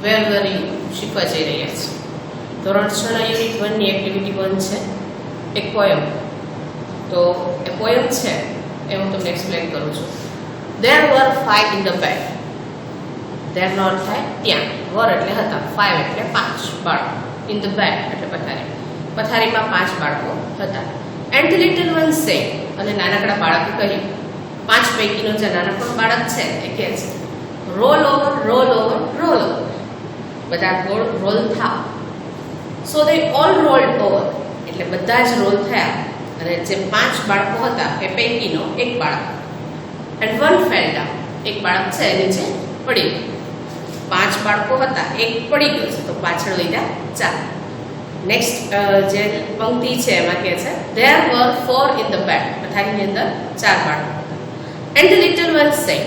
વેર વેર you શીખવા જઈ રહ્યા છીએ. ધોરણ 6 ના યુનિટ 1 ની એક્ટિવિટી 1 છે એક પોયમ. તો એ પોયમ છે એ હું તમને એક્સપ્લેન કરું છું. There were 5 in the bed. There not 5 ત્યાં were એટલે હતા, 5 એટલે 5 બાળકો, in the bed એટલે પથારી, પથારીમાં 5 બાળકો હતા. And the little one said, અને નાનકડા બાળકે કહ્યું, 5 પૈકીનો જે નાનકડો બાળક છે એ કહે છે, roll over, roll over, roll over. બધા ગોળ રોલ થાવ. So they all rolled over. એટલે બધા જ રોલ થયા અને જે 5 બાળકો હતા એ પૈકીનો એક બાળક, and one fell down. એક બાળક છે નીચે પડી ગયું. 5 બાળકો હતા, એક પડી ગયું છે તો પાછળ વધ્યા 4. નેક્સ્ટ જે પંક્તિ છે એમાં કહે છે, there were 4 in the bed. પથારીની અંદર 4 બાળકો હતા. And the little one said,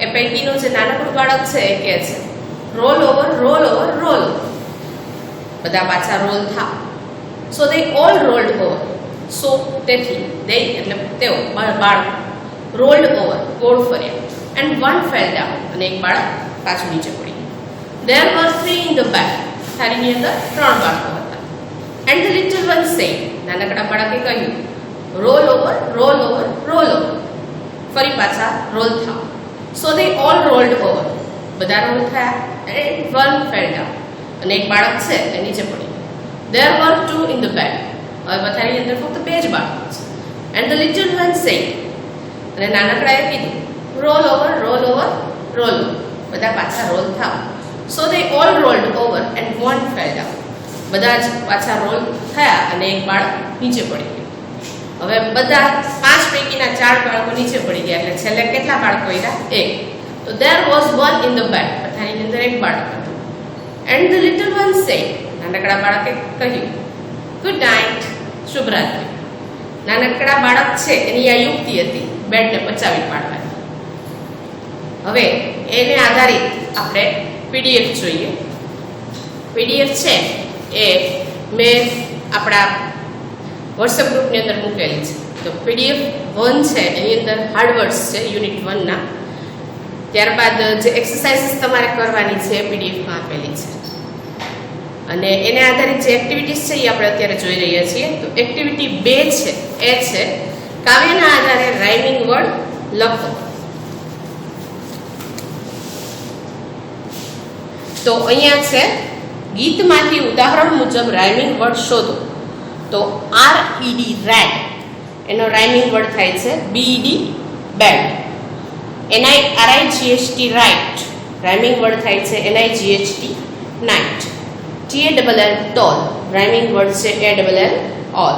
એ પૈકીનું જે નાનકડું બાળક છે એ કહે છે, roll over, roll over, roll over. બધા પાછા રોલ થાવ. So they all rolled over. So તેથી they એટલે તેઓ બાળકો rolled over ગોળ ફર્યા. And one fell down. અને એક બાળક પાછું નીચે પડી ગયું. There were 3 in the bed. થાળીની અંદર 3 બાળકો હતા. And the little one said, નાનકડા બાળકે કહ્યું, roll over, roll over, roll over. ફરી પાછા રોલ થાવ. So they all rolled over. બધા રોલ થયા. And one fell down. અને એક બાળક છે એ નીચે પડી ગયું. There were 2 in the bed. હવે પથારીની અંદર ફક્ત 2 જ બાળકો છે. And the little one said, અને નાનકડાએ કીધું, roll over, roll over, roll over. બધા પાછા રોલ થાવ. So they all rolled over and one fell down. બધા જ પાછા રોલ થયા અને એક બાળક નીચે પડી ગયું. હવે બધા 5 પૈકીના 4 બાળકો નીચે પડી ગયા એટલે છેલ્લે કેટલા બાળકો રહ્યા? 1. તો there was 1 in the bed. પથારીની અંદર એક બાળક હતું. And the little one said, નાનકડા બાળકે કહ્યું, good night, શુભ રાત્રિ. નાનકડા બાળક છે એની આ યુક્તિ હતી બેડને પચાવી પાડવાની. હવે એને આધારિત આપણે પીડીએફ જોઈએ. પીડીએફ છે એ મેં આપણા વોટ્સએપ ગ્રુપની અંદર મૂકેલી છે. તો પીડીએફ 1 છે એની અંદર હાર્ડવર્ડ્સ છે યુનિટ 1 ના. ત્યારબાદ જે એક્સરસાઇઝીસ તમારે કરવાની છે એ પીડીએફમાં આપેલી છે. અને એને આધારિત જે એક્ટિવિટીઝ છે એ આપણે અત્યારે જોઈ રહ્યા છીએ. તો એક્ટિવિટી 2 છે એ છે કાવ્યના આધારે રાઇમિંગ વર્ડ લખો. તો અહીંયા છે ગીતમાંથી ઉદાહરણ મુજબ રાઇમિંગ વર્ડ શોધો. તો RED રેડ એનો રાઇમિંગ વર્ડ થાય છે BED bed. NIRIGHT right rhyming word થાય છે NIGHT night. TALL tall rhyming word છે ALL all.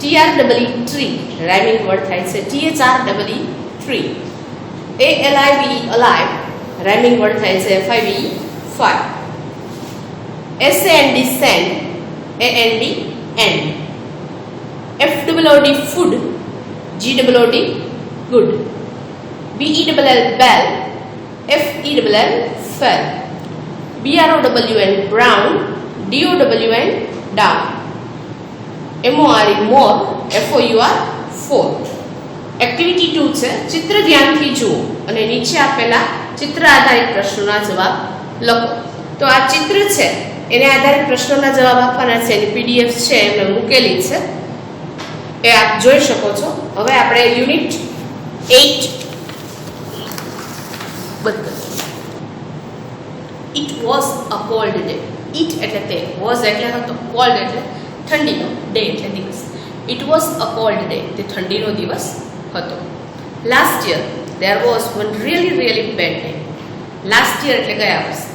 TREE tree rhyming word થાય છે THREE tree. ALIVE alive રાઇમિંગ વર્ડ થાય છે FIVE fire. SAND sand AND end. FOOD food GOOD good. BELL bell FELL fell. BROWN brown DOWN down. MORE more FOUR for. Activity 2 છે ચિત્ર ધ્યાનથી જુઓ અને નીચે આપેલા ચિત્ર આધારિત પ્રશ્નોના જવાબ લખો. તો આ ચિત્ર છે એને આધારિત પ્રશ્નોના જવાબ આપવાના છે. એની પીડીએફ છે એમને મૂકેલી છે એ આપ જોઈ શકો છો. હવે આપણે યુનિટ 8 બદલ. It was a cold day. It એટલે તે, was એટલે હતો, cold એટલે ઠંડીનો, day એટલે દિવસ. It was a cold day. તે ઠંડીનો દિવસ હતો. Last year there was one really bad day. Last year એટલે ગયા વર્ષે.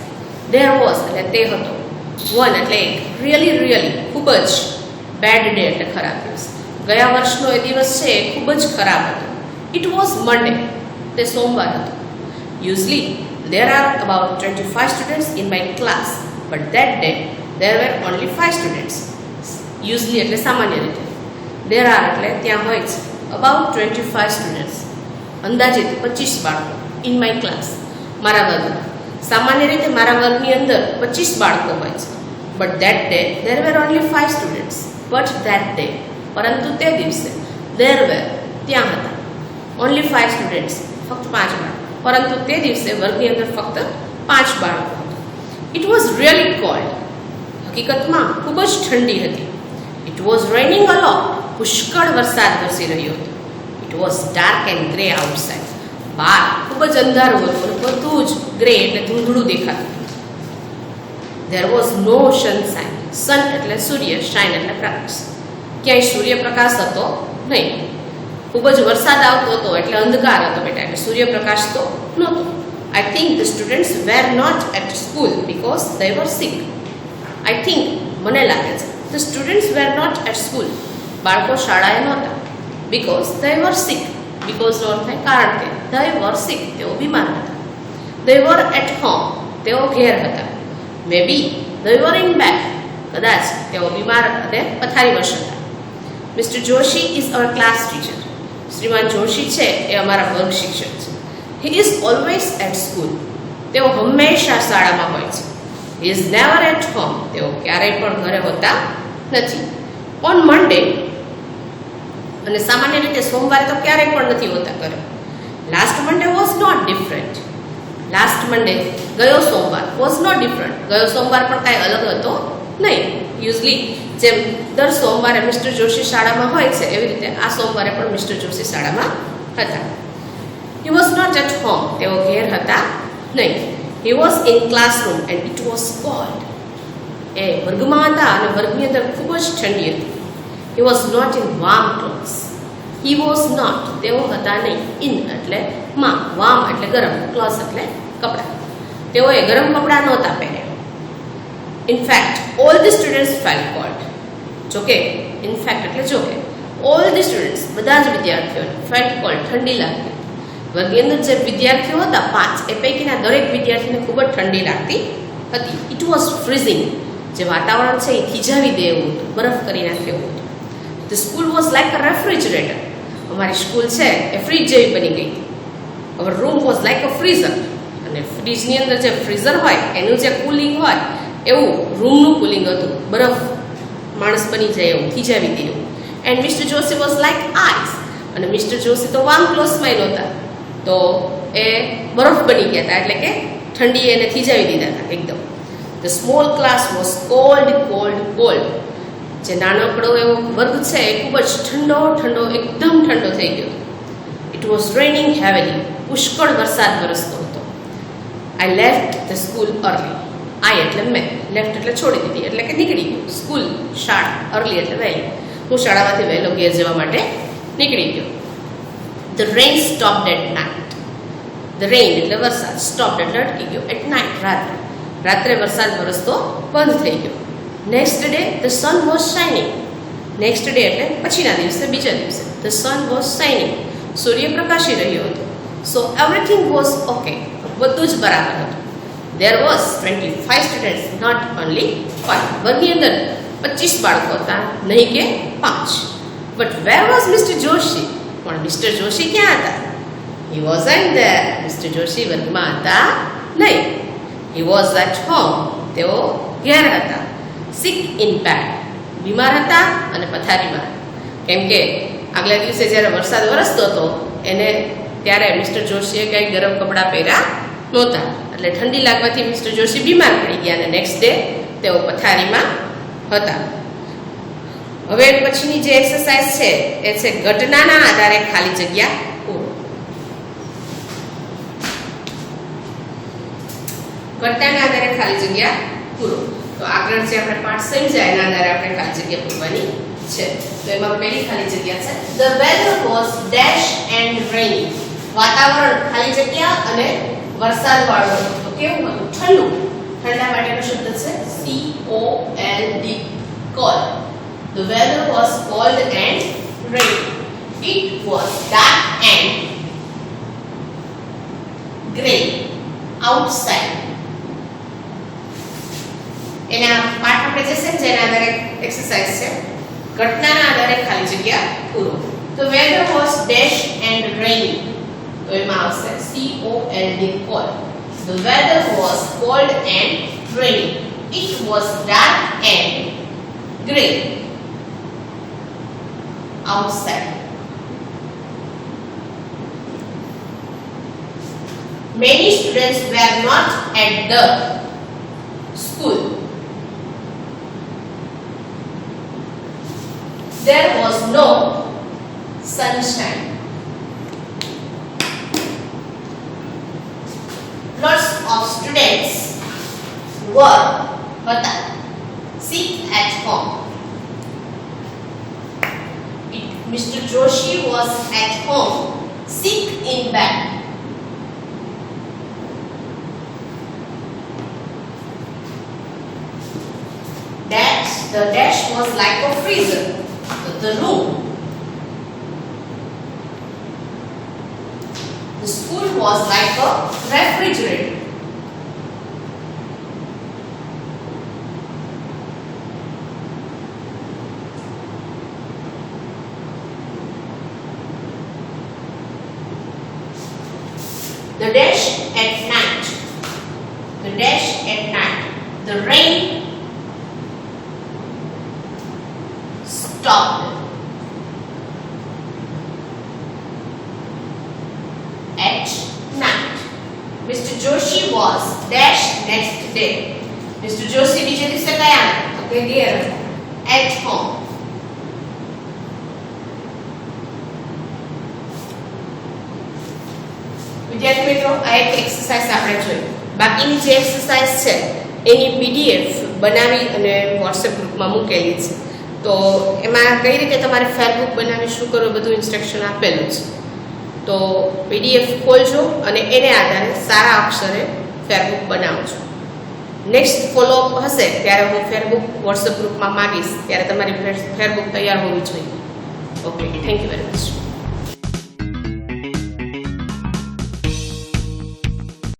There was એટલે તે હતો. one એટલે એક, really ખૂબ જ bad day એટલે ખરાબ દિવસ. ગયા વર્ષનો એ દિવસ છે એ ખૂબ જ ખરાબ હતો. It was Monday. તે સોમવાર હતો. Usually there are about 25 students in my class, but that day there were only 5 students. Usually એટલે સામાન્ય રીતે. There are એટલે ત્યાં હોય છે about 25 students. અંદાજિત 25 બાળકો in my class. મારા વર્ગમાં. સામાન્ય રીતે મારા વર્ગની અંદર 25 બાળકો હોય છે. But that day there were only 5 students. But that day પરંતુ તે દિવસે there were ત્યાં હતા only 5 students ફક્ત 5 બાળકો. પરંતુ તે દિવસે વર્ગની અંદર ફક્ત 5 બાળકો હતા. It was really cold. હકીકતમાં ખૂબ જ ઠંડી હતી. It was raining a lot. પુષ્કળ વરસાદ વરસી રહ્યો હતો. It was dark and grey outside. બહાર ખૂબ જ અંધારું હતું અને બધું જ ગ્રે એટલે ધૂંધળું દેખાતું. There was no sunshine. Sun એટલે સૂર્ય, shine એટલે પ્રકાશ. ક્યાંય સૂર્યપ્રકાશ હતો નહીં. ખૂબ જ વરસાદ આવતો હતો એટલે અંધકાર હતો બેટા, એટલે સૂર્યપ્રકાશ તો નહોતો. I think the students were not at school because they were sick. I think મને લાગે છે the students were not at school. બાળકો શાળાએ નહોતા because they were sick. because નો અર્થ થાય કારણ કે they were sick તેઓ બીમાર હતા. They were at home તેઓ ઘેર હતા. Maybe they were in bed કદાચ તેઓ બીમાર અને પથારીવશ હતા. Mr. Joshi is our class teacher. શ્રીમાન જોશી છે એ અમારા વર્ગ શિક્ષક છે. He is always at school. તેઓ હંમેશા શાળામાં હોય છે. He is never at home. તેઓ ક્યારેય પણ ઘરે હોતા નથી. On Monday અને સામાન્ય રીતે સોમવારે તો ક્યારેય પણ નથી હોતા ઘરે. Last Monday was not different. Last Monday ગયો સોમવાર was not different. ગયો સોમવાર પણ કાંઈ અલગ હતો નહીં. યુઝલી જેમ દર સોમવારે મિસ્ટર જોશી શાળામાં હોય છે એવી રીતે આ સોમવારે પણ મિસ્ટર જોશી શાળામાં હતા. He was not at home. તેઓ ઘેર હતા નહીં. He was in classroom and it was cold. એ વર્ગમાં હતા અને વર્ગની અંદર ખૂબ જ ઠંડી હતી. He was not in warm clothes. He was not. તેઓ હતા નહીં. In એટલે માં, warm એટલે ગરમ, clothes એટલે કપડાં. તેઓએ ગરમ કપડાં નહોતા પહેર્યા. In fact, all the students felt cold. જોકે in fact એટલે જોકે all the students બધા જ વિદ્યાર્થીઓને felt cold ઠંડી લાગતી. વર્ગની અંદર જે વિદ્યાર્થીઓ હતા 5 એ પૈકીના દરેક વિદ્યાર્થીને ખૂબ જ ઠંડી લાગતી હતી. It was freezing. જે વાતાવરણ છે એ થીજાવી દે એવું હતું, બરફ કરી નાખે એવું હતું. The school was like a refrigerator. અમારી સ્કૂલ છે એ ફ્રીજ જેવી બની ગઈ હતી. Our room was like a freezer. અને ફ્રીજની અંદર જે ફ્રીઝર હોય એનું જે કુલિંગ હોય એવું રૂમનું કુલિંગ હતું. બરફ માણસ બની જાય એવું, થીજાવી દે એવું. And mister Joshi was like ice. અને મિસ્ટર જોશી તો વામ ક્લોઝમાં નહોતા, તો એ બરફ બની ગયા હતા, એટલે કે ઠંડી એને થીજાવી દીધા હતા એકદમ. The small class was cold cold cold. જે નાનકડો એવો વર્ગ છે એ ખૂબ જ ઠંડો ઠંડો એકદમ ઠંડો થઈ ગયો. It was raining heavily. પુષ્કળ વરસાદ વરસતો હતો. I left the school early. I એટલે મેં, લેફ્ટ એટલે છોડી દીધી, એટલે કે નીકળી ગયું. સ્કૂલ શાળા, અર્લી એટલે વહેલી. હું શાળામાંથી વહેલો ઘેર જવા માટે નીકળી ગયો. The rain stopped at night. The rain એટલે વરસાદ, સ્ટોપ્ડ એટલે અટકી ગયો. એટ નાઇટ રાત્રે. રાત્રે વરસાદ વરસતો બંધ થઈ ગયો. Next day the sun was shining. Next day એટલે પછીના દિવસે, બીજા દિવસે. The sun was shining. સૂર્ય પ્રકાશી રહ્યો હતો. So everything was okay. બધું જ બરાબર હતું. There was 25 students, not only 5. વર્ગની અંદર 25 બાળકો હતા, નહીં કે 5. But where was Mr. Joshi? પણ મિસ્ટર જોશી ક્યાં હતા? He wasn't there. Mister Joshi વર્ગમાં હતા નહીં. He was at home. તેઓ ઘેર હતા. Sick in bed. બીમાર હતા અને પથારીમાં. કેમ કે આગલા દિવસે જ્યારે વરસાદ વરસતો હતો એને ત્યારે મિસ્ટર જોશીએ કંઈ ગરમ કપડાં પહેર્યા નહોતા, એટલે ઠંડી લાગવાથી મિસ્ટર જોશી બીમાર પડી ગયા અને નેક્સ્ટ ડે તેઓ પથારીમાં હતા. હવે પછીની જે એક્સરસાઇઝ છે એ છે ઘટનાના આધારે ખાલી જગ્યા પૂરો. ઘટનાના આધારે ખાલી જગ્યા પૂરો. તો આગળ જે આપણે પાઠ સમજાય એના આધારે આપણે ખાલી જગ્યા પૂરવાની છે. તો એમાં પહેલી ખાલી જગ્યા છે the weather was dash and rainy. વાતાવરણ ખાલી જગ્યા અને વરસાદ વાળો હતો. તો કેવું હતું? ઠંડુ. ઠંડા માટેનો શબ્દ છે COLD, cold. The weather was cold and rainy. It was dark and grey outside. એના પાઠ આપણે જે છે જેના આધારે એક્સરસાઇઝ છે ઘટનાના આધારે ખાલી જગ્યા પૂરો. The weather was dash and rainy. તો એમાં આવશે COLD, cold. The weather was cold and rainy. It was dark and grey outside. Many students were not at the. there was no sunshine. Lots of students were sick at home. Mr. Joshi was at home sick in bed. The dash was like a freezer, the room. The school was like a refrigerator. The dash at night. The dash at night. The rain stopped. At night. Mr. Joshi was dash next day. Mr. Joshi બીજે દિવસે કયા તો કે ઘેર at home. વિદ્યાર્થી મિત્રો આ એક એક્સરસાઇઝ આપણે જોઈ. બાકીની જે એક્સરસાઇઝ છે એની પીડીએફ બનાવી અને વોટ્સએપ ગ્રુપમાં મૂકેલી છે. તો એમાં કઈ રીતે તમારે ફેરબુક બનાવી શું કરવું બધું ઇન્સ્ટ્રક્શન આપેલું છે. તો પીડીએફ ખોલજો અને એને આધારે સારા અક્ષરે ફેરબુક બનાવજો. નેક્સ્ટ ફોલોઅપ હશે ત્યારે હું ફેરબુક વોટ્સએપ ગ્રુપમાં માગીશ, ત્યારે તમારી ફેરબુક તૈયાર હોવી જોઈએ. Okay, thank you very much.